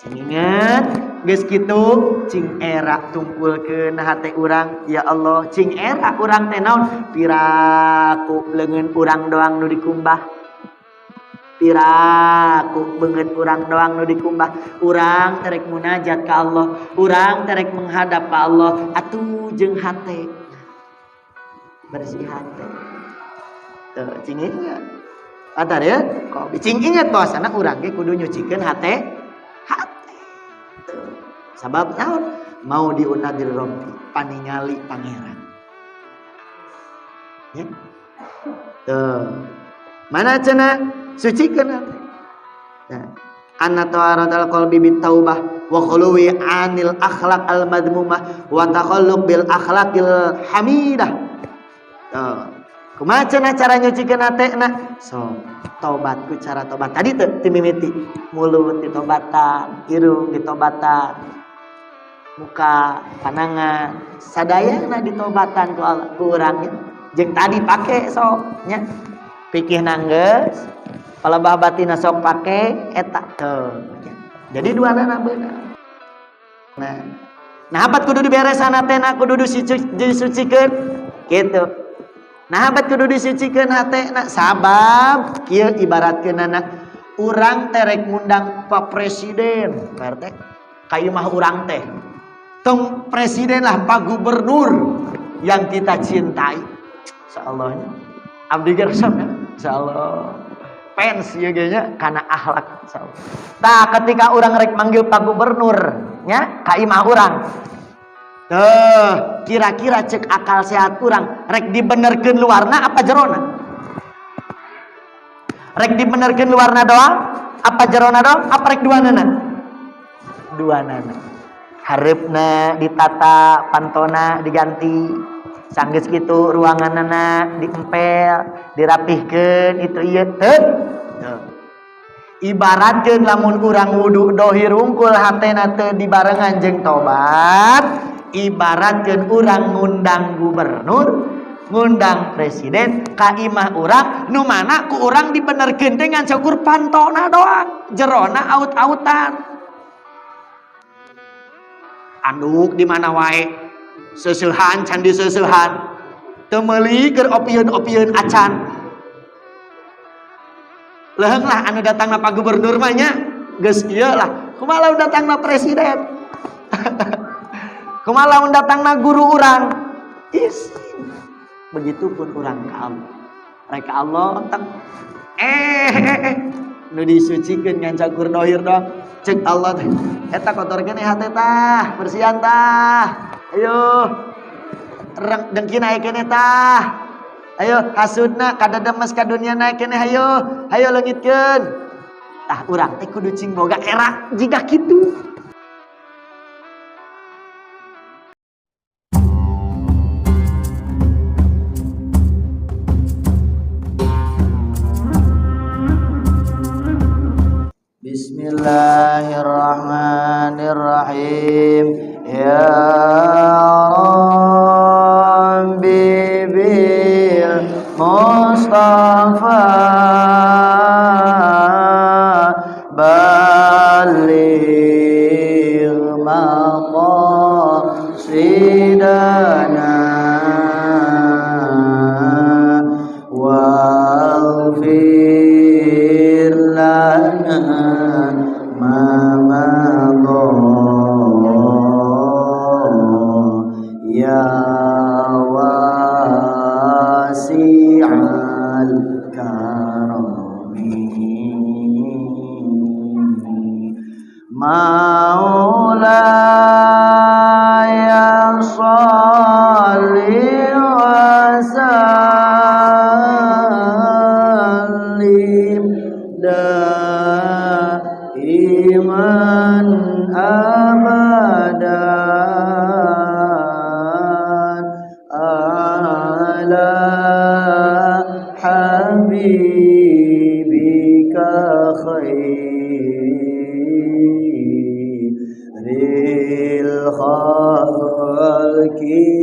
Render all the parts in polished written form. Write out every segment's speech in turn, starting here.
Ingat geus kitu cing era tumpulkeun hate urang ya Allah cing era urang teh naon piraku leungeun urang doang nu dikumbah piraku beungeut urang doang nu dikumbah urang terek munajat ka Allah urang terek menghadap ka Allah atuh jeung hate bersih hate teu cing ingat atar ya kok cing ingat bahwasana urang ge kudu nyucikeun hate sabab naon mau diunadir rompi paningali pangeran ya tuh mana cenah sucikeun hati nah anna ta'aradal qalbi bit taubah wa khuluwi anil akhlaq al madmumah wa takhalluq bil akhlaqil hamidah tuh kumaha cenah cara nyucikeun hatena so tobat ku cara tobat tadi teu mimiti mulut ditobatan irung ditobatan muka panangan sadayana ditobatan ku Allah ku urang jeung tadi pake sok nya pikih nanggeus palebah batina sok pake eta teu jadi duanana beunang nah habat kudu diberesan hatena kudu disucikeun kitu nah habat kudu disucikeun hatena sabab kieu ibaratkeunana urang terek ngundang Pak Presiden PRT kayu mah urang teh tong presiden lah Pak Gubernur yang kita cintai insyaallah abdi ge resep ya insyaallah fans ieu ge nya kana akhlak insyaallah tah ketika urang rek manggil Pak Gubernur nya ka imah urang teh kira-kira cek akal sehat urang rek dibenerkeun luarna apa jerona rek dibenerkeun luarna doang apa jerona doang apa rek duanana hareupna ditata pantona diganti sanggeus kitu ruanganana diempel dirapihkeun itu ieu teu ibaratkeun lamun urang wudu dohir hungkul hatena teu dibarengan jeung tobat ibaratkeun urang ngundang gubernur ngundang presiden ka imah urang nu mana ku urang dibenerkeun teh ngan syukur pantona doang jerona aut-autan anduk di mana wae seusehan can diseusehan teu meuli keur opieun-opieun acan leheung lah anu datangna Pak Gubernur mah nya geus ieu lah kumaha lamun datangna presiden kumaha lamun datangna guru urang izin begitupun urang ka Allah reka Allah tang nu disucikeun ngan cakur dohir doang cek Allah teh eta kotorkeun hate tah bersihan tah ayo dengki naikeun tah ayo hasudna kadademes ka dunya naikeun hayo leungitkeun tah urang teh kudu cing boga era jiga kitu Bismillahirrahmanirrahim ya Rabbi bil Mustafa baligh maqasidana waghfir lana ya wasi'al karami maulaya shalli wa sallim daiman abadan ala habibika khairil khalqi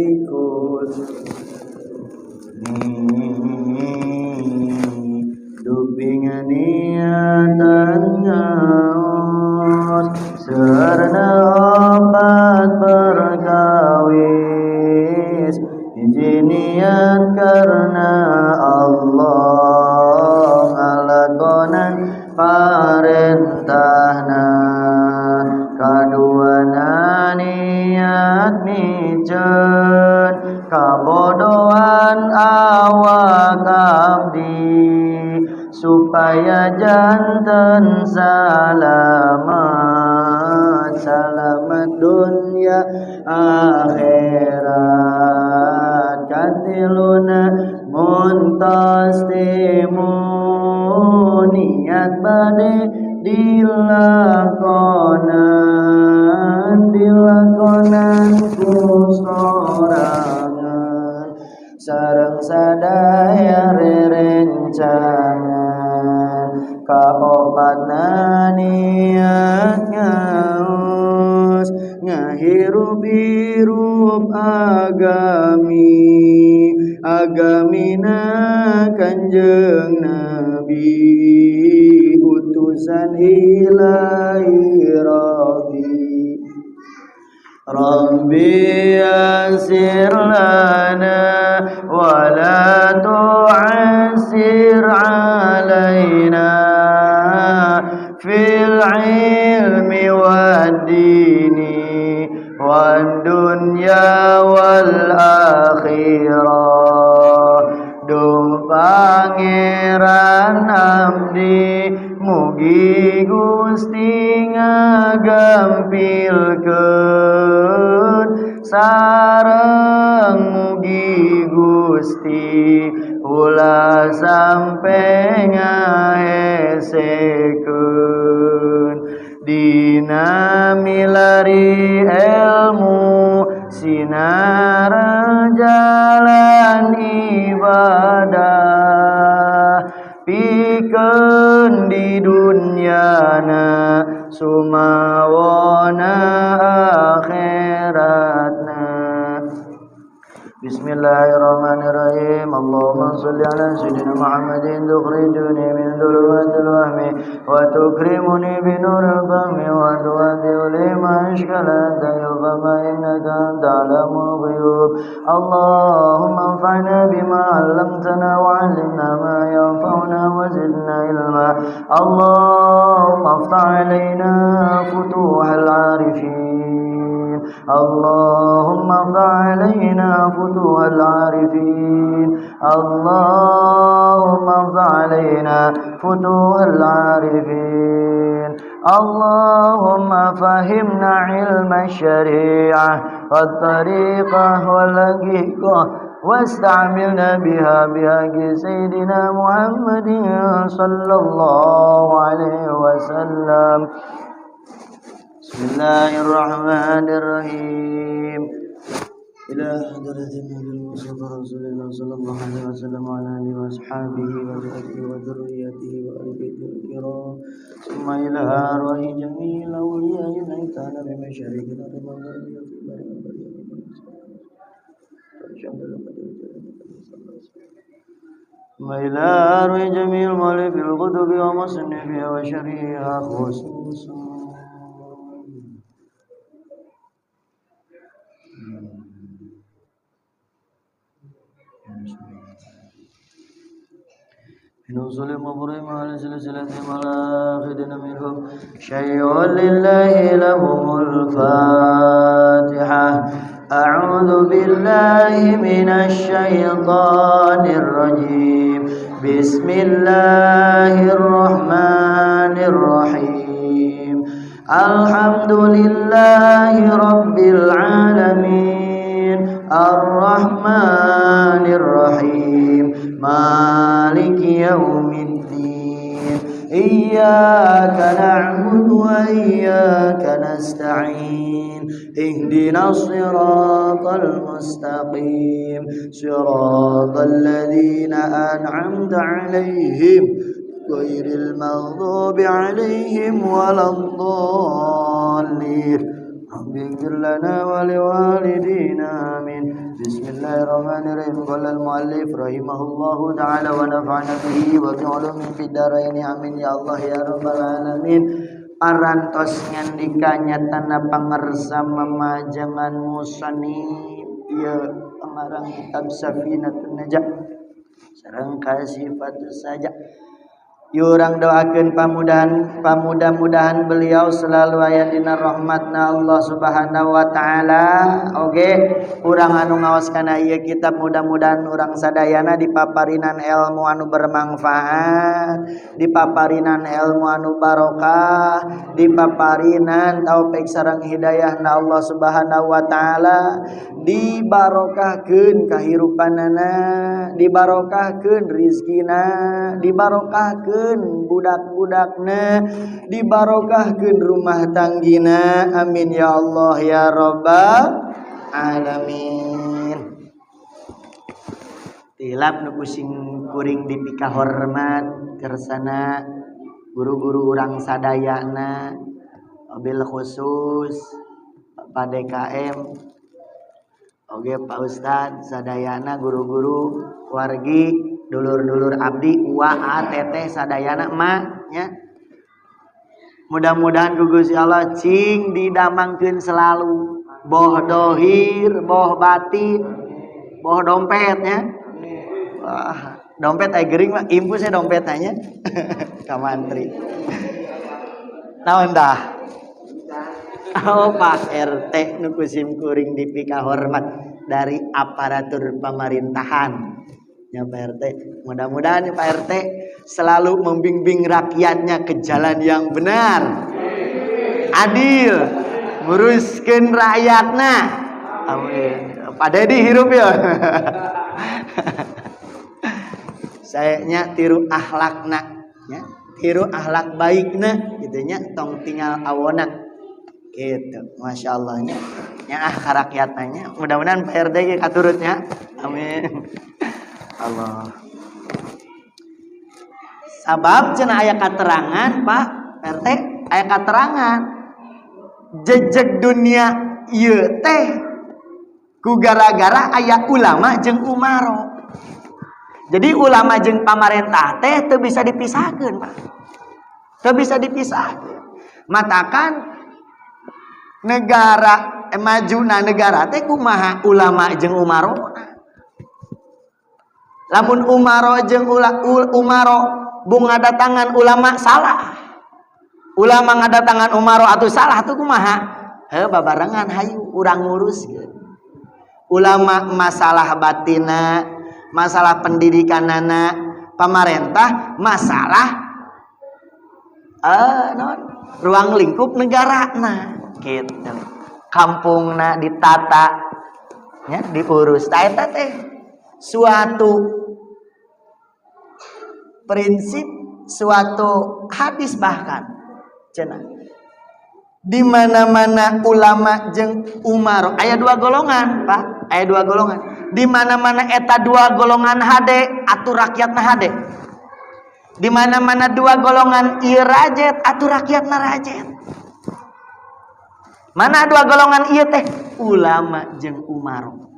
dupingan niatan ngaos Serna obat berkawis hiji niat karena Allah ngalakonan parentahna kaduana niat miceun kabodohan awak abdi supaya janten selamat dunia akhirat katiluna muntas timun niat bade dilakonan kusorangan sareng sadaya rerencangan kaopatna niat ngaos ngahirup-hirup agamina kanjeng Nabi utusan ilahi Rabbi yasir lana wa la tu'assir alaina fil ilmi wad dini wad dunya wal akhirah duh pangeran abdi mugi Gusti ngagampilkeun sareng mugi Gusti ulah sampe ngahesekeun dina milari ilmu sinar jalan ibadah pikeun di dunyana sumawana akhiratna. Bismillahirrahmanirrahim. Allahumma shalli ala sayyidina Muhammadin tukhrijuni min dhulumatil wahmi wa tukrimuni bi nuril fahmi wa tuwaddi'u li ma ashkala fama innaka anta alamul ghuyub. Allahumma anfa'na bima 'allamtana wa 'allimna ma yanfa'una wa zidna ilma. Allahumma aftah 'alaina futuhal 'arifin. اللهم افتح علينا فتوح العارفين اللهم افتح علينا فتوح العارفين اللهم فهمنا علم الشريعة والطريقة والحقيقة واستعملنا بها بحق سيدنا محمد صلى الله عليه وسلم. Bismillahirrahmanirrahim. Ila hadratin Nabi Mustafa Rasulullah sallallahu alaihi wasallam wa ala alihi washabihi wa sahbihi wa dzurriyyatihi wa ali baitil kiram. Summa ila arwahi jami'il awliya'i ta'ala bi masyariqil ardi wa summa ila arwahi jami'il mu'allifil kutubi wa musannifihha wa syarihiha khususan. نوصل مبرم على سلسلة ملاخدنا منهم شيء لله لهم الفاتحة. أعوذ بالله من الشيطان الرجيم. بسم الله الرحمن الرحيم. الحمد لله رب العالمين الرحمن الرحيم مالك يوم الدين. إياك نعبد وإياك نستعين. اهدنا الصراط المستقيم صراط الذين أنعمت عليهم غير المغضوب عليهم ولا الضالين. رب اغفر لنا ولوالدينا آمين. بسم الله الرحمن الرحيم. قال المؤلف رحمه الله تعالى ونفعنا به وبعلومه في الدارين آمين يا الله يا رب العالمين. parantos ngandikanya tanah pangersa mamajangan musannif ieu pengarang kitab Safinatun Najah sareng kasifatu saja. Urang doakeun pamudah-mudahan beliau selalu aya dina rahmatna Allah Subhanahu wa taala. Oge urang anu ngaos kana ieu kitab mudah-mudahan urang sadayana dipaparinan ilmu anu bermanfaat, dipaparinan ilmu anu barokah, dipaparinan taufik sareng hidayahna Allah Subhanahu wa taala, dibarokahkeun kahirupanana, dibarokahkeun rizkina, dibarokahkeun budak-budakna, dibarokahkeun rumah tanggina. Amin ya Allah ya rabbal alamin. Tilap nu kusing kuring dipika hormat kersana guru-guru urang sadayana, wabil khusus Pak DKM oge Pak Ustad sadayana, guru-guru wargi, dulur-dulur abdi uaa teteh sadayana emak nya. Mudah-mudahan ku Gusti Allah cing didamangkeun selalu boh dohir, boh batin, boh dompet nya. Wah, dompet aya geuring mah impus dompet nya ka mantri. Naon dah? Oh Pak RT nu kusim kuring dipika hormat dari aparatur pemerintahan. Ya Pak RT, mudah-mudahan ya Pak RT selalu membimbing rakyatnya ke jalan yang benar, adil, nguruskeun rakyatna. Amin. Pak Dedi hirup ya. Sayanya tiru akhlakna, ya, tiru akhlak baikna, gitunya tong tinggal awona. Gitu, masya Allah nya, ya karakyatnya. Mudah-mudahan Pak RT katurutnya. Amin. Allah. Sabab cenah aya katerangan Pak RT, aya katerangan jejeg dunia ieu teh ku gara-gara aya ulama jeung umaro. Jadi ulama jeung pamarentah teh teu bisa dipisahkeun Pak. Teu bisa dipisahkeun. Matakan negara majuna negara teh kumaha ulama jeung umaro. Lamun umaro jeung umaro bung ngadatangan ulama salah, ulama ngadatangan umaro atuh salah tuh kumaha? Babarengan hayu urang nguruskeun. Ulama masalah batina, masalah pendidikanana, pamarentah masalah ruang lingkup negarana gitu. Kampungna ditata nya diurus. Ta eta teh suatu prinsip, suatu hadis bahkan cenah di mana-mana ulama jeung umaro aya dua golongan Pak, aya dua golongan. Di mana-mana eta dua golongan hade atuh rakyatna hade. Di mana-mana dua golongan ieu rajet atuh rakyatna rajet. Mana dua golongan ieu teh? Ulama jeung umaro.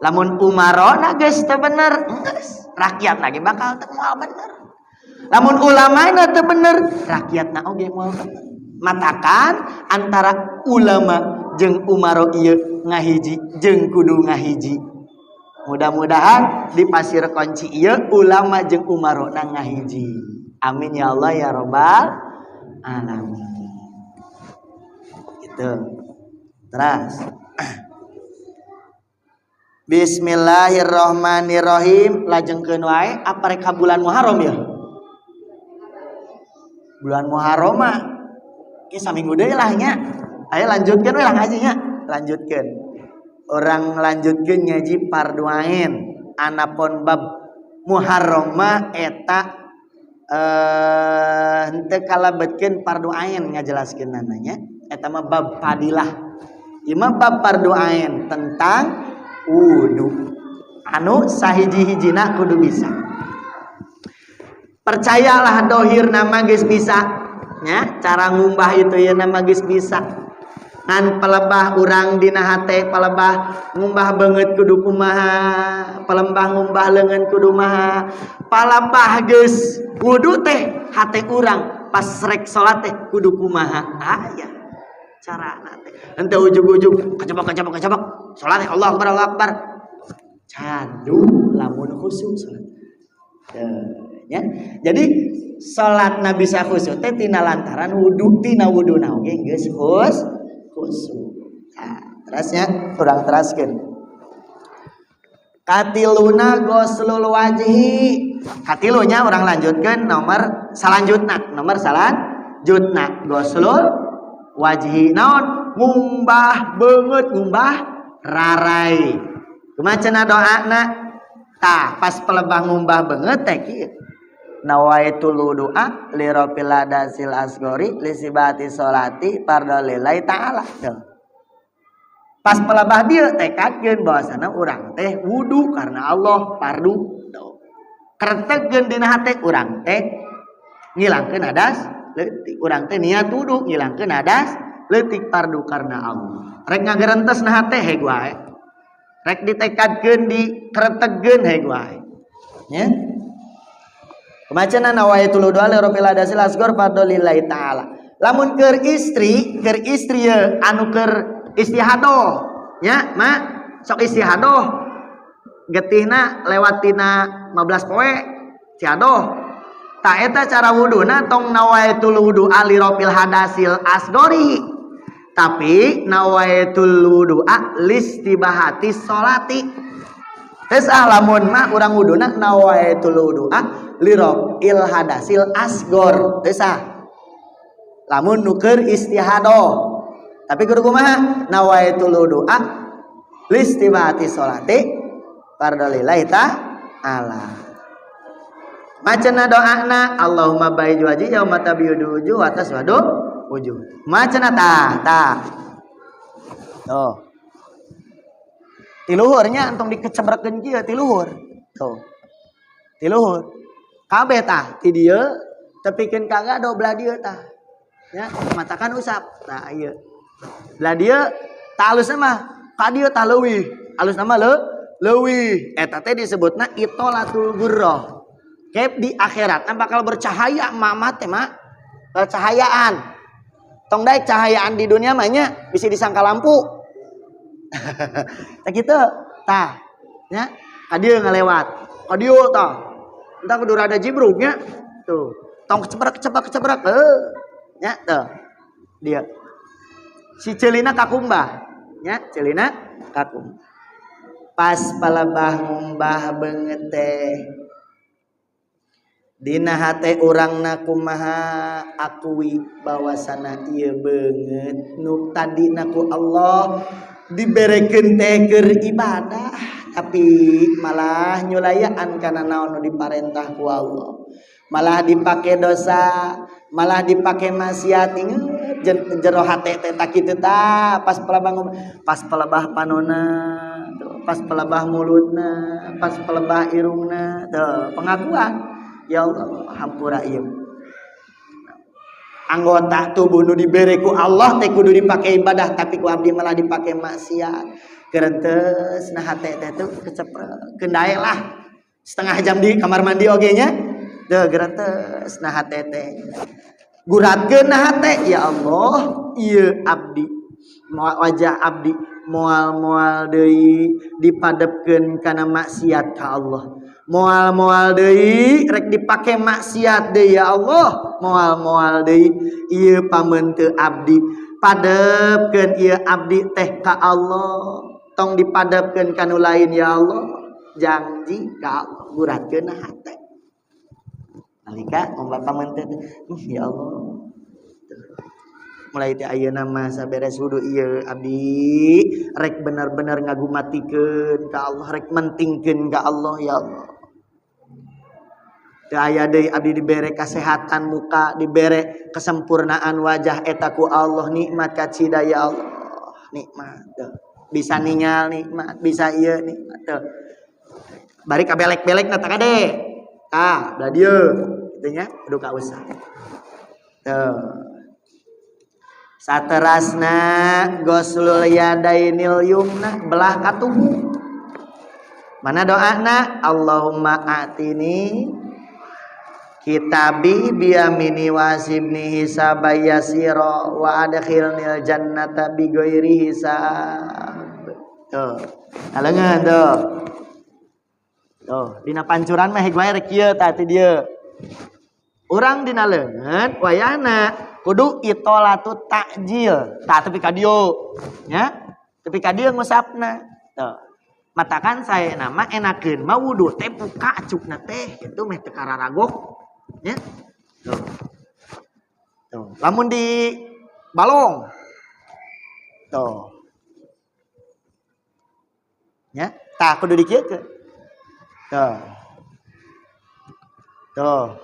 Lamun umarona geus teu bener, geus rakyat lagi bakal teu moal bener. Lamun ulamana teu bener, rakyatna oge moal bener. Matakan antara ulama jeung umaro ieu ngahiji jeung kudu ngahiji. Mudah-mudahan di pasir kunci ieu ulama jeung umarona ngahiji. Amin ya Allah ya rabbal alamin. Gitu. Terus Bismillahirrahmanirrahim. Lajengkeun wae apa rek bulan Muharram ya? Bulan Muharram mah ge saminggu deui lah nya. Aya lanjutkeun we lah ngajinya. Lanjutkeun. Orang lanjutkeun ngaji fardu ain. Anapun bab Muharram mah eta henteu kalebetkeun fardu ain ngajelaskeun namanya. Eta mah bab fadilah. Ieu mah bab fardu ain tentang wudu anu sahiji-hijina kudu bisa. Percayalah dohir nama geus bisa nya, cara ngumbah itu ya nama geus bisa. Ngan pelebah urang dina hate pelebah ngumbah beungeut kudu kumaha, pelembah ngumbah leungeun kudu maha. Palebah geus wudu teh hate urang pas rek salat teh kudu kumaha aya carana teh henteu ujug-ujug kecebak salat Allah Akbar candu lamun khusyuk salat ya. Jadi salat na bisa khusyuk teh tina lantaran wudu wuduna oge geus khusyuk. Nah, terusnya kurang teraskeun. Katiluna goslul wajhi. Katilunya orang lanjutkan nomor selanjutna goslul wajhi naon ngumbah beungeut ngumbah rarai. Kumaha cenah doana? Tah pas pelebah ngumbah beungeut teh kieu. Nawaitul wudu'a li rabbil hadasil asgori li sibati sholati fardhu lillahi ta'ala. Pas pelebah dia tekadkeun bahwasana urang teh wudu karena Allah fardu. Kertegkeun dina hate urang teh ngilangkeun hadas leutik. Urang teh niat wudu ngilangkeun hadas leutik fardu karena Allah. Rek ngagerentes na hate heg wae. Rek ditekadkeun dikeretegkeun heg wae. Nya. Kumacana nawaitul wudu li rabbil hadasil asgor fardhu lillahi ta'ala. Lamun keur istri ye anu keur istihadoh nya mak sok istihadoh getihna lewatina 15 poe ciadoh ta eta cara wuduna tong nawaitul wudu ali rabbil hadasil asgori tapi nawaitul wudu listibahati sholati tes lamun mah urang wuduna nawaitul wudu li rabbil hadasil asgor tes lamun nuker istihadoh tapi kudu kumaha nawaitul wudu'a listibati sholati fardhu lillahi ta'ala. Macana doana Allahumma bayyid wajhi yauma tabyadu wujuh wa taswadu wujuh. Macana tah. Tuh. Ti luhurnya entong dikecebrekeun kieu ti luhur. Tuh. Ti luhur. Kabeh tah ti dieu tepikeun kagak do belah dieu tah. Ya, matakan usap. Tah ieu. Lah dia tak halusna mah ka dieu tah leuwih halusna mah leuwih eta teh disebutna itolatul gurrah kep di akhirat bakal bercahaya mamat teh mah bercahayaan tong daek cahayaan di dunia mah nya bisa disangka lampu tah kitu tah nya ka dieu ngalewat ka dieu tah entah kudu rada jibrugnya tuh tong kecebrak nya tuh dia si celina kakumbah nya celina kakumbah pas palebah ngumbah beungeut teh dina hate urangna kumaha akui bahwasana ieu beungeut nu tadina ku Allah diberekeun teh keur ibadah tapi malah nyulayaan kana naon nu diparentah ku Allah malah dipake dosa malah dipake maksiat jero hate teh tak kitu tah pas pelebah panona pas pelebah mulutna pas pelebah irungna teu pengakuan ya Allah hampura ieu anggota tubuh nu dibere ku Allah teh kudu dipake ibadah tapi ku abdi malah dipake maksiat kerenteus nah hate teh teu kecepet kendae lah setengah jam di kamar mandi oge nya teu gerenteus nah hate teh guratkeun nah hate ya Allah ieu abdi wajah abdi moal deui dipadepkeun kana maksiat ka Allah moal deui rek dipake maksiat deui ya Allah moal deui ieu pameun teu abdi padepkeun ieu abdi teh ka Allah tong dipadepkeun ka nu lain ya Allah janji ka Allah guratkeun nah hate nalika umpama pameun teh ya Allah mulai teh ayeuna mah saberes wudu ieu abdi rek bener-bener ngagumatikeun ka Allah rek mentingkeun ka Allah ya Allah teu aya deui abdi dibere kasehatan muka dibere kesempurnaan wajah eta ku Allah nikmat kacida ya Allah nikmat bisa ningal nikmat bisa ieu nikmat teu bari kabelek-belek na tah kade tah da dieu kitu nya kudu kausah teu saterasna goslul yadainil yumna belah katubu mana doana Allahumma atini kitabi biyamini wasibni hisabayasira wa adkhilnil jannata bighairi hisab. Tuh. Alengan tuh. Tuh, dina pancuran mah hegwae rek kieu tah ti dieu. Urang dina leungeun wayahna kudu itolatu takjil. Tah tepi ka dieu nya. Tepi ka dieu ngusapna. Tuh. Matakan saya nama enakeun mah wudu teh buka acukna teh kitu meh teu kararagok. Ya. Tuh. Tuh. Lamun di balong. Tuh. Ya, tah kudu dikieukeun. Tuh. Tuh.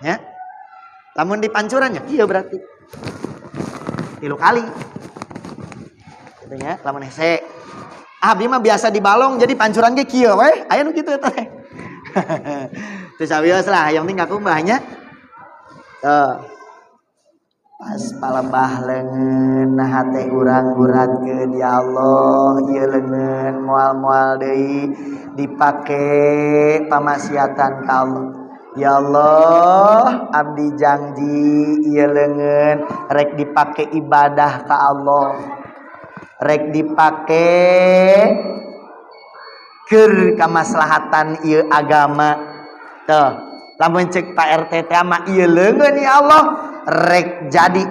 Ya. Lamun di pancuran ya kieu berarti. 3 kali. Gitu ya, lamun hese. Abdi mah biasa di balong jadi pancuran ge kieu we. Aya nu kitu teh. Terus abios lah, yang penting kakumbahnya. Pas palembah leungeun nah hate urang guratkeun ya Allah, ieu leungeun moal-moal deui dipake pamaksiatan ka Allah. Ya Allah, abdi janji ieu leungeun rek dipake ibadah ka Allah. Rek dipake keur kamaslahatan ieu agama. Tuh, lamun cek Pak RT teh mah ieu leungeun ya Allah rek jadi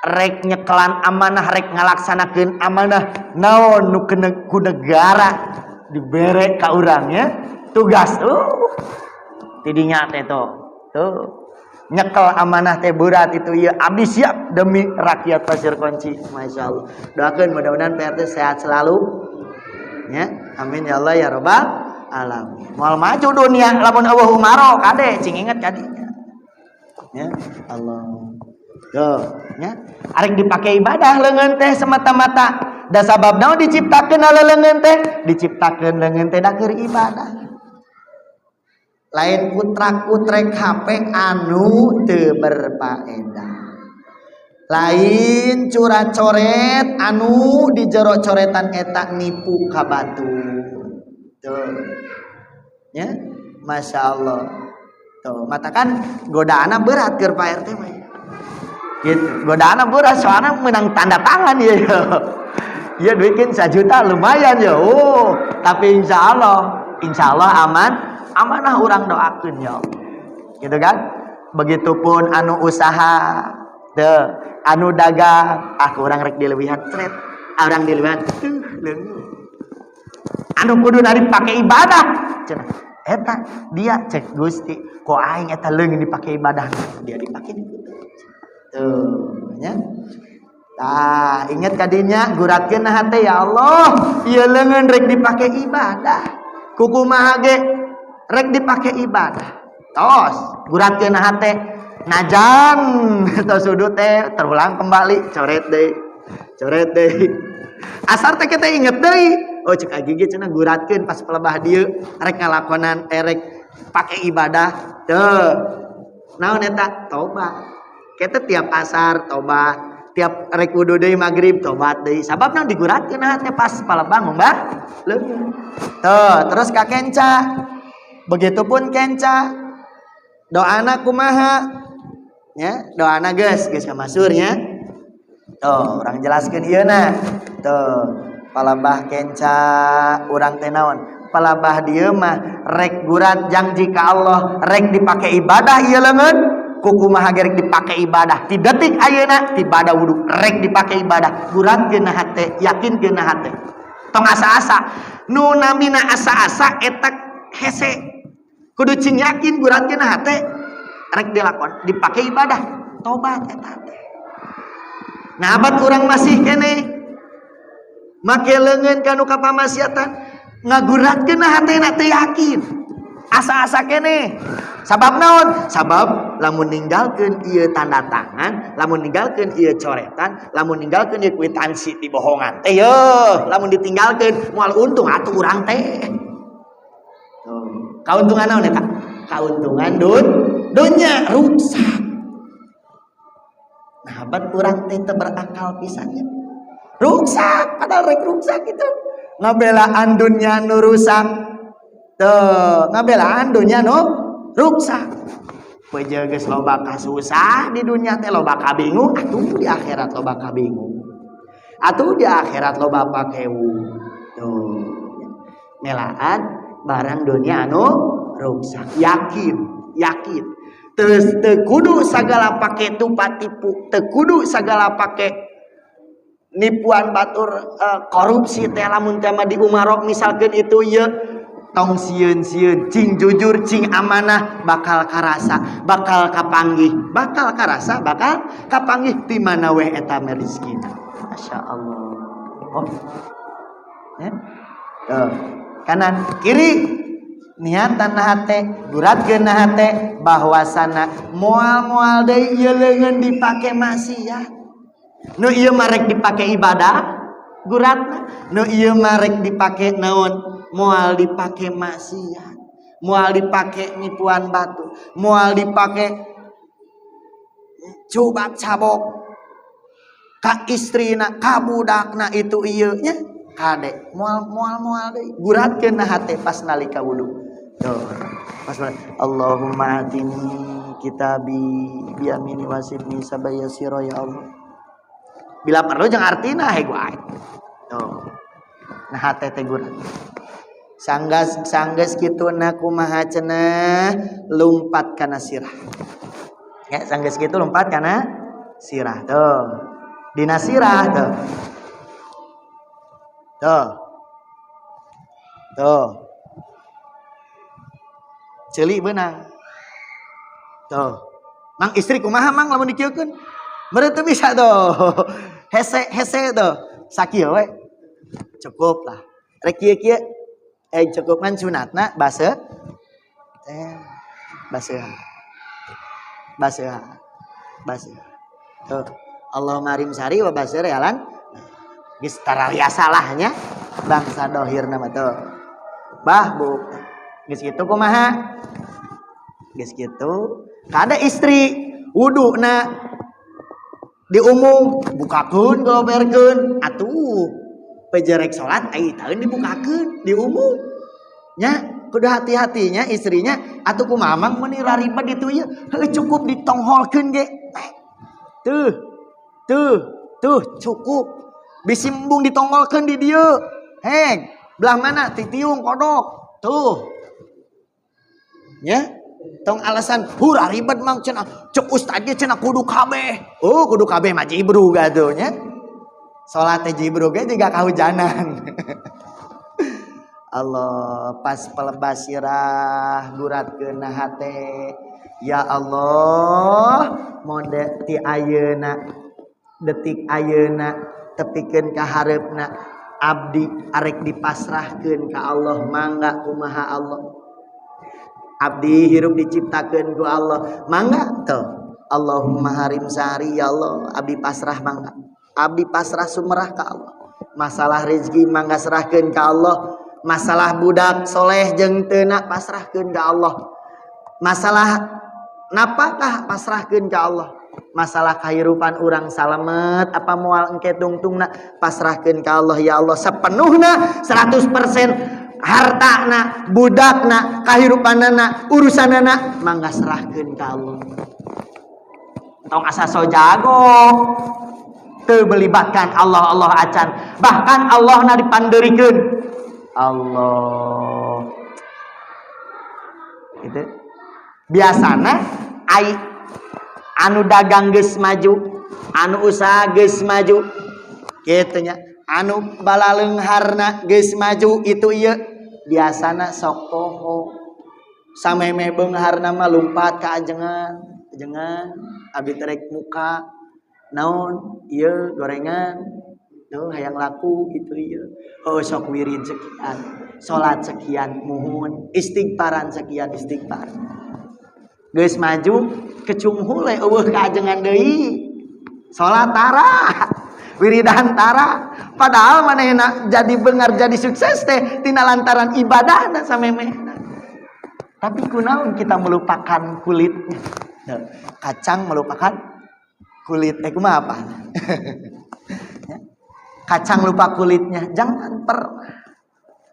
rek nyekelan amanah rek ngalaksanakeun amanah naon nu ku negara dibere ka urang ya. Tugas tidinya teh tuh nyekel amanah teh berat itu ieu abdi siap demi rakyat Pasir Kunci. Masyaallah. Doakeun mudah-mudahan Pak RT sehat selalu. Ya, amin ya Allah ya rabbal alamin. Moal maju dunia lamun Allah umaro kade cing inget kadinya. Ya, Allah. Tuh, ya. Arek dipake ibadah leungeun teh semata-mata. Da sabab naon diciptakeun leungeun teh? Diciptakeun leungeun teh da keur ibadah. Lain kutrak-kutrek HP anu teu berfaedah. Lain curat-coret anu di jero coretan eta nipu ka batu. Tuh. Ya, Masya Allah. Tuh, matakan godaana berat keur Pak RT mah. Gitu. Godaana berat soalnya menang tanda tangan ya. Ya duitkeun 1 juta lumayan ya. Oh, tapi insya Allah amanah urang doakeun ya. Gitu kan? Begitupun anu usaha, teu, anu dagang, urang rek dileuwihan tret. Urang dileuwihan anu kudu dipake ibadah. Cenah. Eta dia cek Gusti, ku aing eta leungeun dipake ibadah. Dia dipake tuh nya. Tah, inget kadinya guratkeun nah teh ya Allah, ieu leungeun rek dipake ibadah. Kukumaha ge rek dipake ibadah. Tos, guratkeun nah teh najan tos sudut teh terulang kembali coret deui. Asar teh kita inget deui. Oh cek agi ge cenah guratkeun pas pelebah dieu rek ngalakonan rek pake ibadah. Teu. Naon eta? Tobat. Kita tiap asar tobat, tiap rek wudu deui magrib tobat deui. Sabab naon diguratkeun teh pas palebah mbah. Tuh, terus ka kenca. Begitupun kenca. Doana kumaha? Ya, doana geus masyhur nya. Tuh, urang jelaskeun ieuna. Tuh, palebah kenca urang teh naon? Palebah dieu mah rek gurat janji ka Allah, rek dipake ibadah ieu leungeun. Kukumaha gerek dipake ibadah ti detik ayeuna ti bada wudu rek dipake ibadah guratkeun na hate yakinkeun na hate tong asa-asa nu namina asa-asa eta hese kudu cing yakin guratkeun na hate rek dilakon dipake ibadah tobat eta teh. Nah abad urang masih kene make leungeun kanu ka pamaksiatan ngaguratkeun na hatena teh yakin asa-asa kene. Sabab naon? Sabab lamun ninggalkeun ieu tanda tangan, lamun ninggalkeun ieu coretan, lamun ninggalkeun ieu kwitansi di bohongan teh yeuh, lamun ditinggalkeun moal untung atuh urang teh. Tuh, kauntungan naon eta? Kauntungan dunya rusak. Nah, bat urang teh teu berakal pisannya. Rusak, padahal rek rusak itu. Ngabelaan dunya nu rusak. Tuh ngabelaan dunia nu ruksak. Peje geus loba kasusah di dunia teh loba kabingung, atuh di akhirat loba kabingung. Atuh di akhirat loba pakewu. Tuh. Melaan barang dunia anu ruksak. Yakin. Terus teu kudu sagala pake tupat tipu, teu kudu sagala pake nipuan batur korupsi teh lamun teh di umarok misalkan itu ye tong sieun cing jujur cing amanah bakal karasa bakal kapanggih ti mana we eta rezekina. Masyaallah. Oh ya kanan kiri niatan hate guratkeun hate bahwasana moal deui ieu leungeun dipake maksiat. Nu ieu marek dipake ibadah guratna, nu ieu marek dipake naon? Moal dipake maksiat, moal dipake nipuan batu, moal dipake coba cabok ka istrina, ka budakna itu ieu nya kade moal deui guratkeun hate pas nalika wudu. Tuh pas Allahumma atini kitabi biyamini wasibni sabaya sira ya Allah. Bila perlu jeung artina he gua. Tuh. Nah hate teh gurat. Sanggeus kituna kumaha cenah lumpat kana sirah. Ya sanggeus kitu lumpat kana sirah. Tuh. Dina sirah tuh. Tuh. Ceuli beunang. Tuh. Mang istri kumaha mang lamun dikieukeun? Meureun teu bisa tuh. Hese tuh. Sakieu we. Cukup lah. Rek kieu cukup kan sunatna baseuh. Baseuh. Tuh. Allahumma rim sari wa basir yalan. Geus tarariasa lah nya. Bangsa dohirna mah tuh. Bu. Geus kitu kumaha? Geus kitu kada istri wuduna di umum bukakeun goloberkeun atuh pejerek salat ai taeun dibukakeun di umum nya kudu hati-hatinya istrinya atuh kumaha mang mun raribet ditu ieu heuh cukup ditongholkeun ge tuh cukup bisi embung ditongholkeun di dieu heng belah mana titiung kodok tuh nya tong alasan hura ribet mang cenah cek ustad ge cenah kudu kabeh. Oh kudu kabeh mah jibrug atuh nya. Salat teh jibrug ge jiga kahujanan. Allah pas pelebas sirah guratkeun hate. Ya Allah mode ti ayeuna detik ayeuna tepikeun ka hareupna abdi arek dipasrahkeun ka Allah mangga kumaha Allah. Abdi hirup diciptakeun ku Allah mangga tuh Allahumma harim sari ya Allah abdi pasrah mangga abdi pasrah sumerah ka Allah masalah rezeki mangga serahkeun ka Allah masalah budak soleh jeung teu na pasrahkeun ka Allah masalah napakah pasrahkeun ka Allah masalah kahirupan urang salamet apa moal engke tungtungna pasrahkeun ka Allah ya Allah sepenuhna 100% hartana, budakna, kahirupanana, urusanana mangga serahkeun ka Allah. Tong asa so jago. Teu melibatkan Allah acan. Bahkan Allahna dipandeurikeun. Allah. Gitu. Biasana ai anu dagang geus maju, anu usaha geus maju. Kitu nya. Anu balaleungharna geus maju itu ieu biasana sok poho sameme beungharna mah lumpat ka ajengan abdi terek muka naon ieu gorengan tuh hayang laku gitu ieu oh sok wirid sekian salat sekian muhun istighfaran sekian istighfar geus maju kecung hule eueuh ka ajengan deui salat tara wiridan tara padahal manehna jadi beungar jadi sukses teh tina lantaran ibadahna samemehna tapi kunaon kita melupakan kulitnya kacang melupakan kulit kumaha apa kacang lupa kulitnya jangan pernah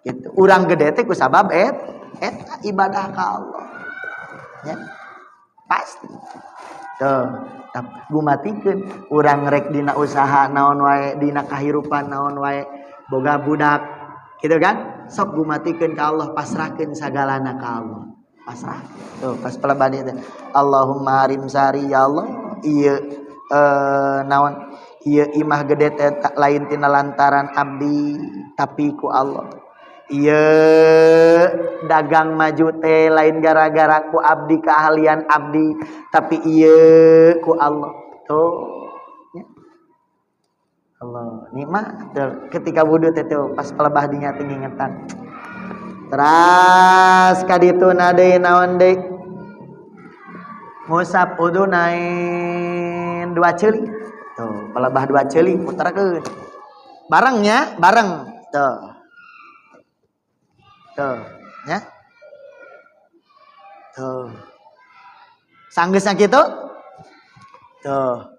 gitu urang gede teh ku sabab eta ibadah ka Allah ya pasti tuh gumatikeun urang rek dina usaha naon wae dina kahirupan naon wae boga budak gitu kan sok gumatikeun ka Allah pasrahkeun sagalana ka Allah pasrah tuh pas pelebadi teh Allahumma harim sari ya Allah ieu naon ieu imah gede teh lain tina lantaran abdi tapi ku Allah ieu dagang maju teh lain gara-gara ku abdi keahlian abdi tapi ieu ku Allah tuh ya. Allah nikmat ketika wudu teh tuh pas pelebah dinya teh ngingetan teras kadituna deui naon deui ngusap wudu nain 2 ceuli tuh pelebah 2 ceuli puterkeun barengnya bareng tuh tuh ya tuh sanggeusna kitu tuh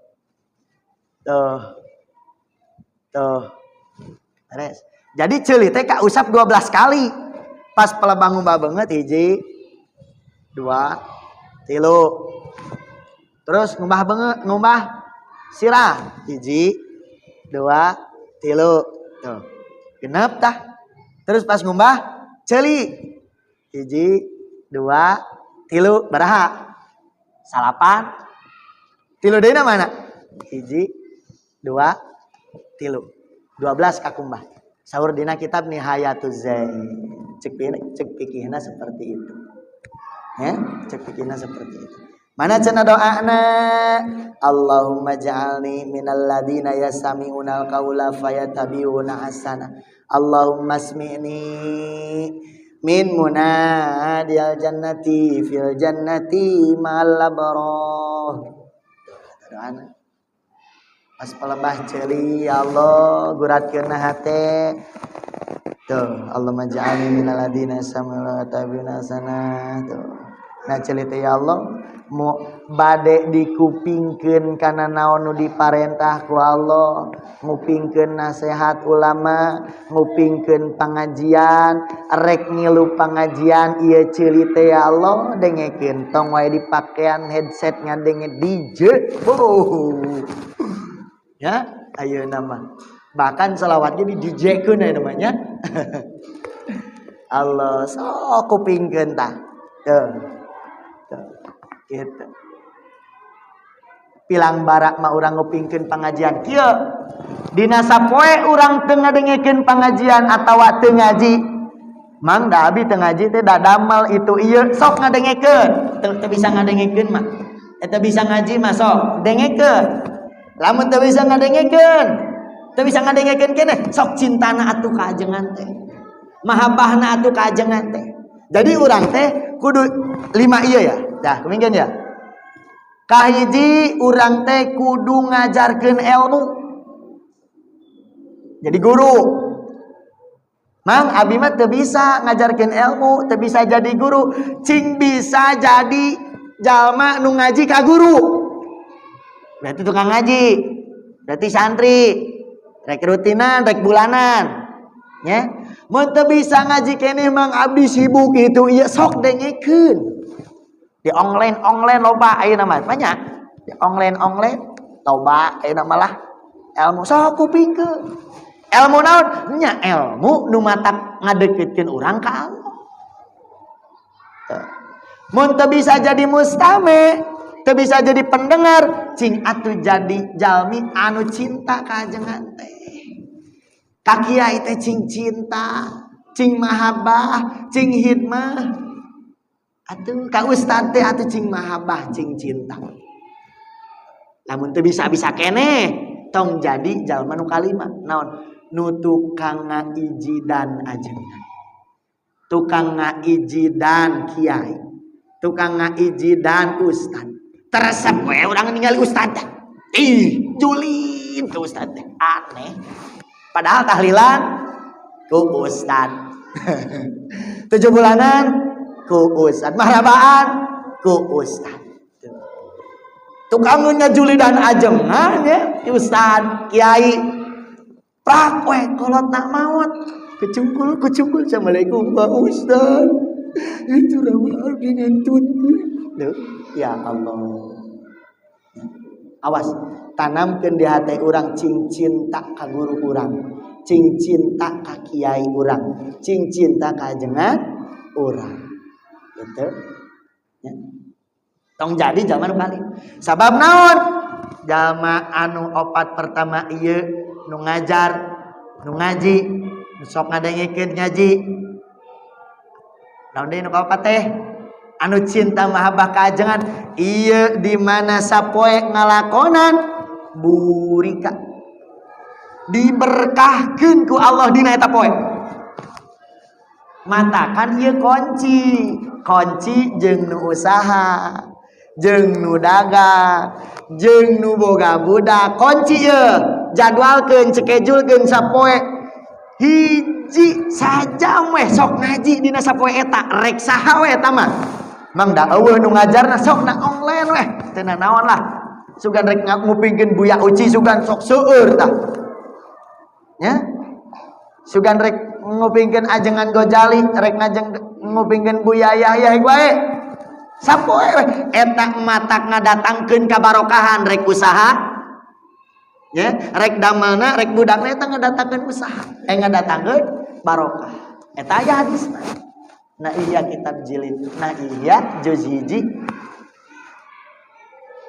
beres jadi ceuli teh ka usap 12 kali pas pelebah ngumbah beungeut 1 2 3 terus ngumbah sirah 1 2 3 tuh genep tah terus pas ngumbah ceuli 1 2 3 baraha salapan tilu deuna mana 1 2 3 12 kakumbah saur dina kitab Nihayatuz Zain cek pikihna seperti itu ya cek pikihna seperti itu mana cenah doana Allahumma ja'alni minal ladina yastami'unal qaula fayattabi'una ahsana Allahumma asmi'ni min munadiyal jannati fil jannati ma'al abrar doana pas pelebah ceuli ya Allah guratkeun hate tuh Allahumma ja'alni minal ladina yastami'una tabi'una ahsana tuh nah ceuli teh ya Allah mau bade dikupingkeun kana naon nu diparentah ku Allah ngupingkeun nasihat ulama ngupingkeun pangajian rek ngilu pangajian ieu ceuli teh ya Allah dengekeun tong wae dipakean headset ngadenge DJ ya ayeuna mah bahkan selawatnya di DJ-keun aya namanya Allah sok kupingkeun tah tuh gitu pilang barak mah urang ngupingkeun pangajian kieu dina sapoe urang teu ngadengekeun pangajian atawa teu ngaji mang da abi teu ngaji teh da damal itu ieu sok ngadengekeun teu bisa ngadengekeun mah eta bisa ngaji mah sok dengekeun lamun teu bisa ngadengekeun keneh sok cintana atuh ka ajengan teh mahabbahna atuh ka ajengan teh jadi urang teh kudu 5 ieu ya dah kumingkeun ya kahiji urang teh kudu ngajarkeun ilmu jadi guru mang abi mah teu bisa ngajarkeun ilmu teu bisa jadi guru cing bisa jadi jalma nu ngaji ka guru berarti tukang ngaji berarti santri rek rutinan rek bulanan ya mun teu bisa ngaji keneh mang abdi sibuk itu ieu sok dengekeun di online loba ayeuna mah banyak di online loba ayeuna mah lah ilmu sok kupingkeun ilmu naon nya ilmu nu matak ngadeukeutkeun urang ka Allah mun teu bisa jadi mustami teu bisa jadi pendengar cing atuh jadi jalmi anu cinta ka ajengan teh ka kiai teh cing cinta cing mahabbah cing hidmah atuh ka ustad teh atuh cing mahabbah cing cinta lamun teu bisa keneh tong jadi jalma nu kalima naon nu tukang ngaijidan ajengan tukang ngaijidan kiai tukang ngaijidan ustad teresep we urang ningali ustad ih julin ke ustad teh aneh padahal tahlilan ku ustad 7 bulanan ku ustad marabaan ku ustad tukang nyajuli dan ajengan ya ustad kiai prak we kolot nak maot kucungkul assalamualaikum Pak Ustad Itu ramah dengan tuntun. Ya Allah. Awas, tanamkeun di hati urang cing cinta ka guru urang, cing cinta ka kiai urang, cing cinta ka ajengan urang. Gitu. Ya. Tong jadi zaman kali. Sabab naon? Jalma anu opat pertama ieu nu ngajar, nu ngaji, nu sok ngadengikeun ngaji. Naon deui nu kaopat teh? Anu cinta mahabbah ka ajengan ieu di mana sapoe ngalakonan burika diberkahkeun ku Allah dina eta poe. Matakan ieu kunci jeung nu usaha jeung nu dagang jeung nu boga budak kunci ieu jadwalkeun skedulkeun sapoe hiji saja weh sok ngaji dina sapoe eta rek saha we eta mah. Mang da eueuh nu ngajarna sok na online weh teu naon lah sugan rek ngupingkeun Buya Uci sugan sok seueur tah nya sugan rek ngupingkeun ajengan Gojali rek ngupingkeun Buya Yahya wae sapoe weh eta matak ngadatangkeun kabarokahan rek usaha nya rek damelna rek budakna eta ngadatangkeun usaha ngadatangkeun barokah eta aya hadisna. Nah iya kitab jilid, nah iya juz hiji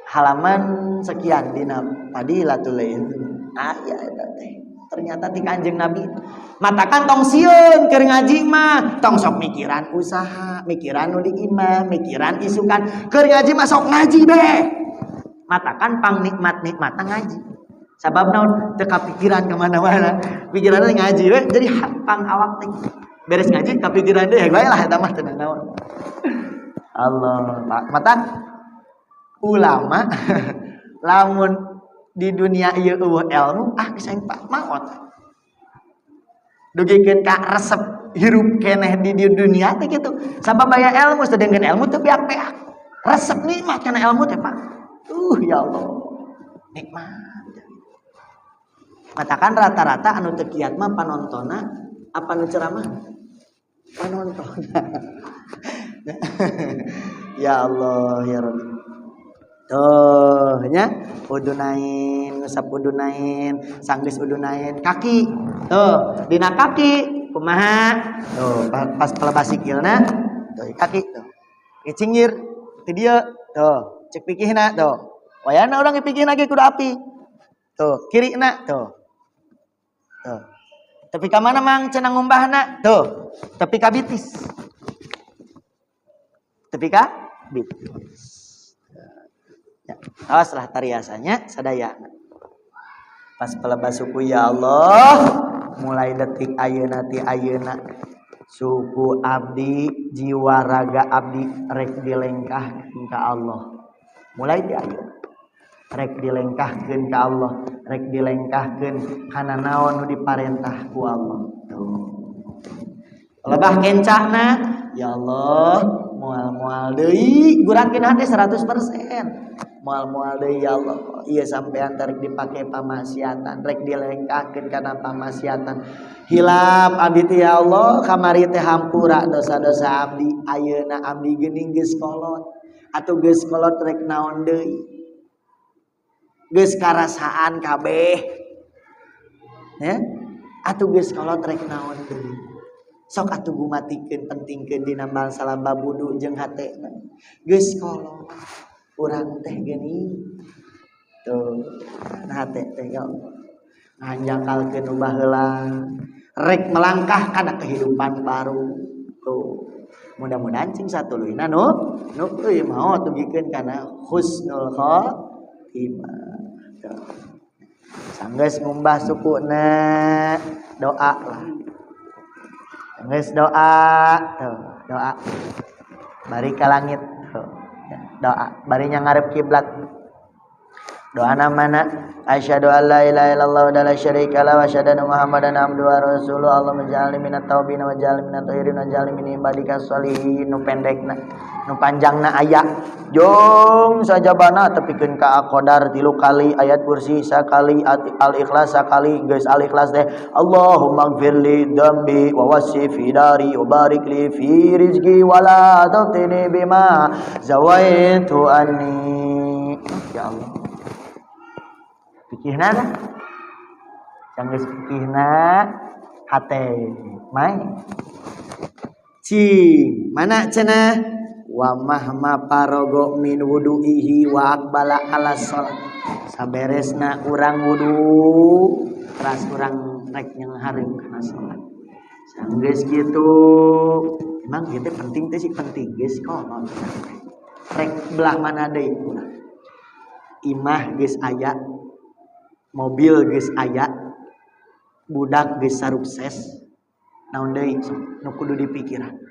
halaman sekian dina Fadilatul Ilmi. Aya eta teh. Ternyata ti Kanjeng Nabi matakan tong sieun keur ngaji mah, tong sok mikiran usaha, mikiran nu di imah, mikiran isukan, keur ngaji mah sok ngaji beh. Matakan pang nikmat-nikmatna ngaji. Sabab naon teu kapikiran kemana-mana, pikiranna ngaji we jadi pang awak teh. Beres ngaji kapikiran deui bae lah eta mah teu naon. Allah, mata ulama lamun di dunia ieu eueuh ilmu geus aing maot. Dugikeun ka resep hirup keneh di dunia teh kitu. Sabab aya ilmu sedengkeun ilmu teu beak-beak. Resep nikmat kana ilmu teh Pak. Ya Allah. Nikmat. Katakan rata-rata anu teu kiat mah panontonna apa nu ceramah? Penonton. Ya Allah ya Rabbi. Tuh nya udunain ngusap udunain sanggeus udunain kaki tuh dina kaki kumaha tuh pas pelebas sikilna tuh kaki tuh cingir ti dieu tuh cek pikihna tuh wayana urang dipikihna ge kudu api tuh kirina tuh tapi ka mana mang cenah ngumbahna tuh tapi ka bitis ya, awas lah tariasanya sadaya pas pelebas suku ya Allah mulai detik ayeuna ti ayeuna suku abdi jiwa raga abdi rek dilengkahkeun ka Allah mulai di ayeuna rek dilengkahkeun ka Allah rek dilengkahkeun kana naon nu diparentah ku Allah tuh lebah kencana ya Allah moal deui gurakeun hade 100%. Moal deui ya Allah. Ieu sampean rek dipake pamaksiatan, rek dilengkahkeun kana pamaksiatan. Hilap abdi teh ya Allah, kamari teh hampura dosa-dosa abdi. Ayeuna abdi geuning geus kolot. Atuh geus kolot rek naon deui? Geus karasaan kabeh. Ya? Atuh geus kolot rek naon deui? Sok atuh gumatikeun pentingkeun dina bangsa babudu jeung hatena geus kolot urang teh geuning tuh hate teh ya Allah ngajakalkeun ubah heula rek melangkah kana kehidupan baru tuh mudah-mudahan cing satuluyna nu euy maot tugikeun kana husnul khotimah sanggeus ngumbah sukuna doa lah geus doa tuh doa bari ka langit tuh doa bari nya ngarep kiblat Doana mana? Asyhadu an la ilaha illallah wa la syarika lah wa asyhadu anna Muhammadan abduhu wa rasuluh. Allahumma ij'alni minat tawabin wa ij'alni minat thairin wa ij'alni min ibadikas sholihin. Nu pendekna, nu panjangna aya. Jong sajabana tepikeun ka Qadar 3 kali, ayat kursi sakali, al-ikhlas sakali, geus al-ikhlas teh. Allahumma ighfirli dzambi wa wasi fi dari wa barik li fi rizqi wa la taftini bima zawaitu anni. Ya Allah. Pikirna dah. Sanggeus pikirna hate main. Cing, mana cenah? Wa mahma parogo min wudu'ihi wa aqbala ala sholat. Saberesna urang wudu, teras urang rek nyenghareum kana sholat. Sanggeus kitu, emang kitu penting teh sih penting geus kolot. Rek belah mana deui urang. Imah geus aya, mobil geus aya, budak geus sarukses. Naon deui nu kudu dipikiran?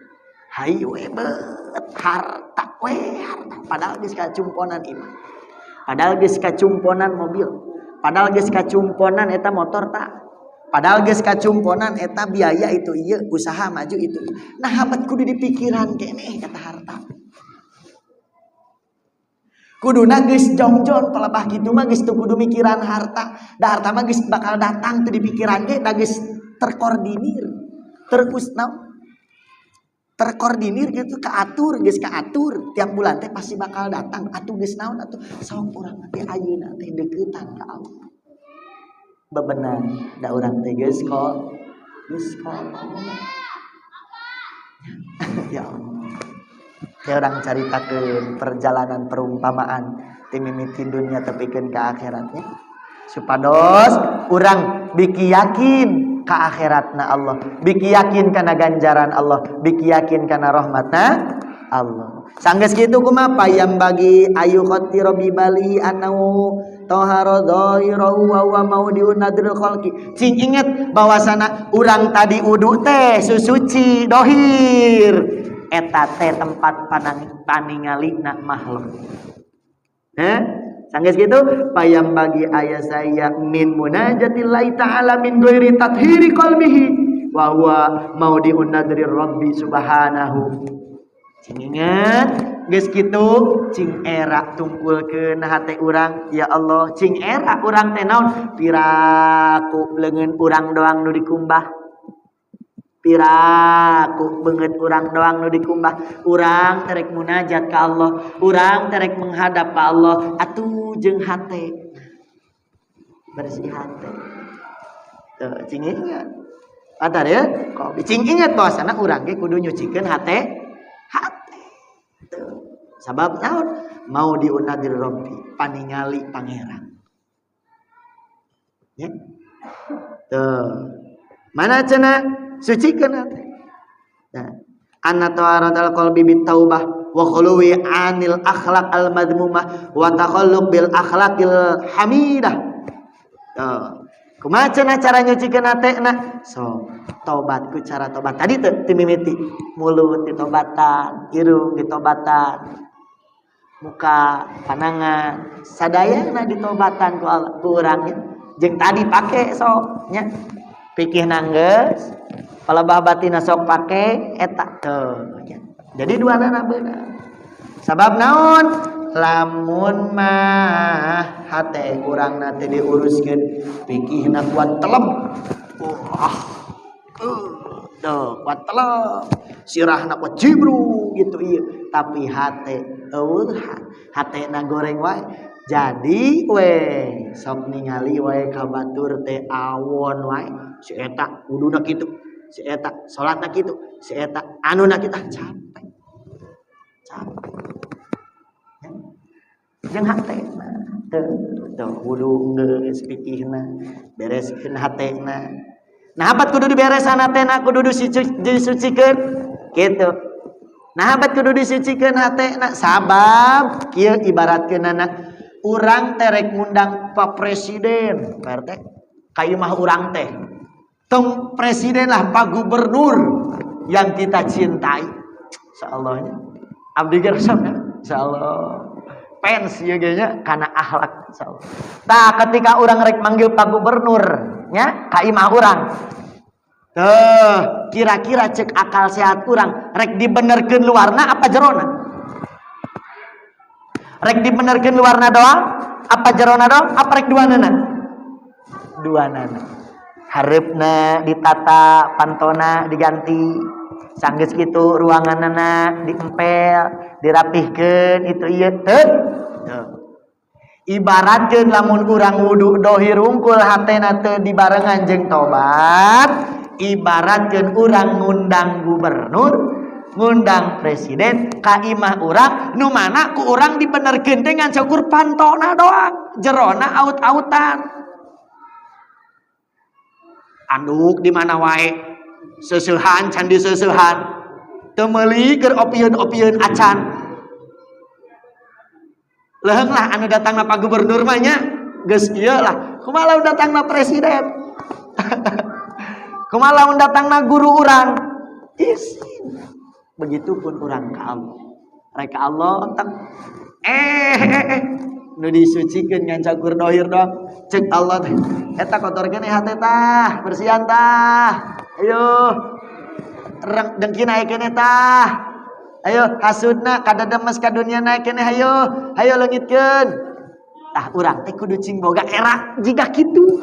Hayu we beut harta we harta, padahal geus kacumponan imah. Padahal geus kacumponan mobil. Padahal geus kacumponan eta motor tak. Padahal geus kacumponan eta biaya itu ieu, usaha maju itu. Nah habat kudu dipikiran keneh eta harta. Kuduna geus jongjon palebah kitu mah geus teu kudu mikiran harta. Da harta mah geus bakal datang teu dipikiran ge, da geus terkoordinir. Terkoordinir gitu, kaatur, geus kaatur. Tiap bulan teh pasti bakal datang. Atuh geus naon atuh? Sok urang teh ayeuna teh deuketan ka Allah. Bebenar, da urang teh geus kol. Ya Allah. Ya orang caritakeun perjalanan perumpamaan ti mimiti dunya tepikeun ka akhiratnya. Supados urang biki yakin ka akhiratna Allah, biki yakin kana ganjaran Allah, biki yakin kana rahmatna Allah. Sanggeus kitu kumaha payam bagi ayu khatira bi bali anau tahara dhairahu wa huwa maudiun nadrul khalqi. Cing inget bahwasana urang tadi wudu teh susuci dohir. Eta teh tempat paningalina makhluk. Sanggeus kitu payam bagi aya saya min munajatillahi ta'ala min ghairi tathiri qalbihi wa huwa maudiun nadri rabbi subhanahu. Cing inget geus kitu cing era tungkulkeun hate urang ya Allah, cing era urang teh naon piraku leungeun urang doang nu dikumbah. Piraku beungeut urang doang nu dikumbah. Urang terek munajat ka Allah, urang terek menghadap ka Allah, atuh jeung hate bersih hate. Tuh cing ingat adar ya kok cing ingat bahwasana urang ge kudu nyucikeun hate. Tuh sabab naon mau diunadir rabbi paningali pangeran ya. Tuh mana cenah sucikeun hate. Nah, anna ta'aratul qalbi bit taubah wa khuluwi anil akhlaq al madmumah wa takhalluq bil akhlaqil hamidah. Kumaha cenah cara nyucikeun hatena? So, tobat ku cara tobat. Tadi teu mimiti mulut ditobatan, irung ditobatan, muka, panangan, sadayana ditobatan ku urang nya. Jeung tadi pake sok nya. Pikihna geus palebah batina sok pake eta teu. Jadi duana beunang. Sabab naon? Lamun mah hate urangna teh diuruskeun pikihna kuat telem. Tuh kuat telem. Sirahna kuat jibru gitu ieu. Tapi hate eueuh hatena goreng wae. Jadi we sok ningali wae ka batur teh awon wae. Si eta wuduna kitu, si eta salatna kitu, si eta anuna kita capek. Jeung hatena tuh wudu geus pikihna bereskeun hatena. Nah habat kudu diberesan hatena kudu disucikeun kitu. Nah habat kudu disucikeun hatena sabab kieu ibaratkeunana urang terek ngundang Pak Presiden, PRT. Kayu mah urang teh. Tong presiden lah Pak Gubernur yang kita cintai. Insyaallah. Abdi geus insyaallah. fans ya gayanya karena akhlak insyaallah. Tah ketika orang rek manggil Pak Gubernur nya ka imah urang. Kira-kira cek akal sehat urang rek dibenerkeun luarna apa jerona? Rek dibenerkeun luarna doang apa jerona doang apa rek duanana? Duanana. Hareupna ditata, pantona diganti. Sanggeus kitu ruanganana diempel, dirapihkeun itu ieu teu. Ibaratkeun lamun urang wudu dohir hungkul hatena teu dibarengan jeung tobat, ibaratkeun urang ngundang gubernur, ngundang presiden ka imah urang nu mana ku urang dibenerkeun teh ngan syukur pantona doang, jerona aut-autan. Anduk di mana wae seusehan can diseusehan teu meuli keur opieun-opieun acan. Leheung lah anu datangna Pak Gubernur mah nya geus ieu lah. Kumaha lamun datangna presiden? Kumaha lamun datangna guru urang? Izin. Begitupun urang ka Allah. Rek ka Allah tak nu disucikeun ngan cakur dohir doang. Cek Allah teh eta kotorkeun hate tah, bersihan tah. Ayo. Dengki naikeun tah. Ayo hasudna kada demes ka dunia naik keneh hayo leungitkeun. Tah urang teh kudu cing boga era jiga kitu.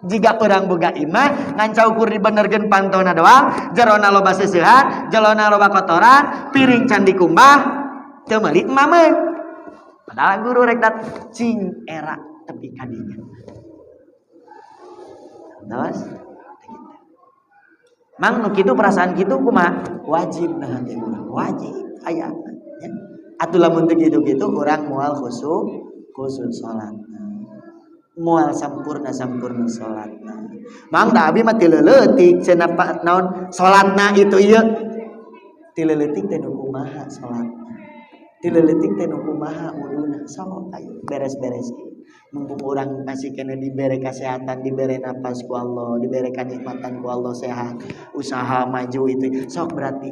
Jiga urang boga imah ngan caukur dibenerkeun pantona doang, jerona loba seusehan, jelona loba kotoran, piring can dikumbah, teu meuli mameun. Padahal guru rek dat cing era tepi ka dinya. Terus mang nu kitu perasaan kitu kumaha? Wajib nah teh urang, wajib aya nya. Atuh lamun teu kitu-kitu urang moal khusyuk salatna. Moal sampurna salatna. Mang da abi mah teu leuleutik cenah naon salatna itu ieu. Teu leuleutik teh nu kumaha salatna. Teu leuleutik teh nu kumaha wuduna. Sok ayo beres-beres. Mumpung orang masih kena diberi kesehatan, diberi nafas ku Allah, diberi kenikmatan ku Allah sehat, usaha maju itu sok berarti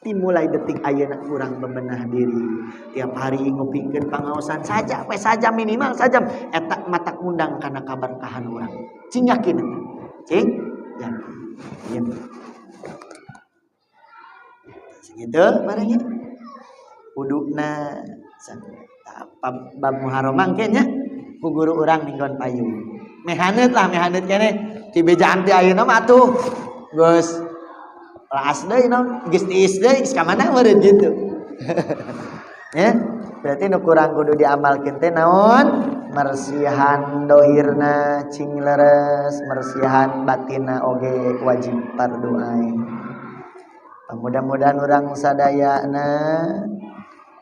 dimulai detik ayeuna urang bebenah diri tiap hari ngupikeun pangaosan saja we saja minimal saja eta mata undang kana kaberkahan urang cing yakin cing yakin segitu barangnya wuduna bab Muharram mangke nya ku guru urang ninggon payung mehaneut keneh ti bejaan ti ayeuna mah atuh geus laas deui naon geus tiis deui geus ka mana meureun gitu ya berarti nu kurang kudu diamalkeun teh naon marsihan dohirna cing leres marsihan batinna oge wajib fardu ain mudah-mudahan urang sadayana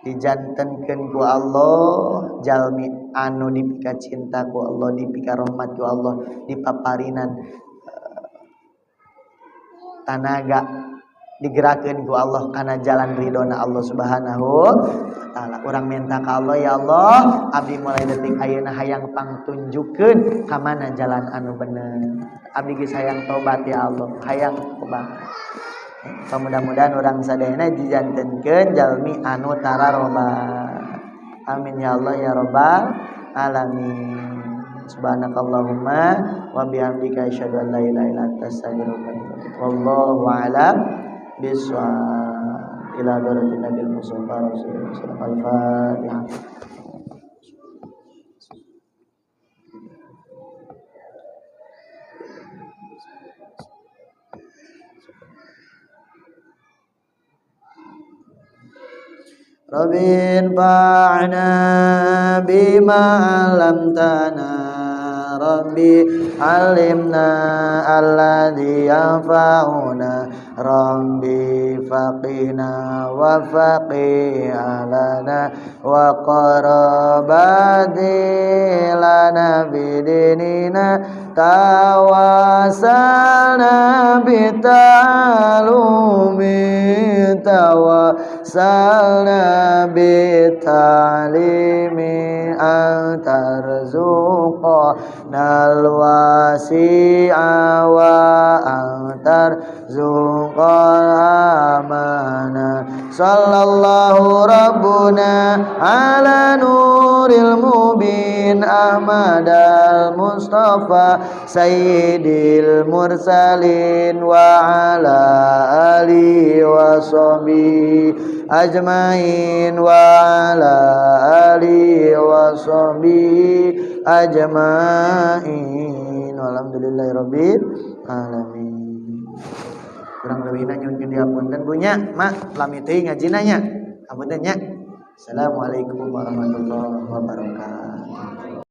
dijantenkeun ku Allah jalmi anu dipika cinta ku Allah dipika rahmat ku Allah dipaparinan tanaga digerakkeun ku Allah kana jalan ridona Allah Subhanahu wa taala. Urang minta ka Allah ya Allah abdi mulai detik ayeuna hayang pangtunjukkeun ka mana jalan anu bener. Abdi geus hayang tobat ya Allah, hayang tobat. Mudah-mudahan orang sadayana dijantenkeun jalmi anu tararoba. Amin ya Allah ya rabbal alamin. Subhanakallahumma wa bihamdika asyhadu an la ilaha illa anta astaghfiruka wa atubu ilaik. Wallahu a'lam bishawab. Ila hadratin nabil mustafa rasulullah sallallahu alaihi wasallam. Al-Fatihah. Rabbin fa'na bima 'allamtana Rabbi 'allimna alladhi yanfa'una Rabbi faqina wa faqih alana wa qarabati lana bidinina tawasalna bitalumi tawasalna bitalimi antarzuqa nal wasi'a wa tarzuqal amana. Sallallahu rabbuna ala nuril mubin Ahmad al-Mustafa sayyidil mursalin wa ala alihi wa sahbihi ajmain wa ala alihi wa sahbihi ajmain. Walhamdulillahirabbil alamin. Kurang lebihna nyuwun diapunten bunya, mak lami teuing ngajina nya. Apunten nya. Assalamualaikum warahmatullahi wabarakatuh.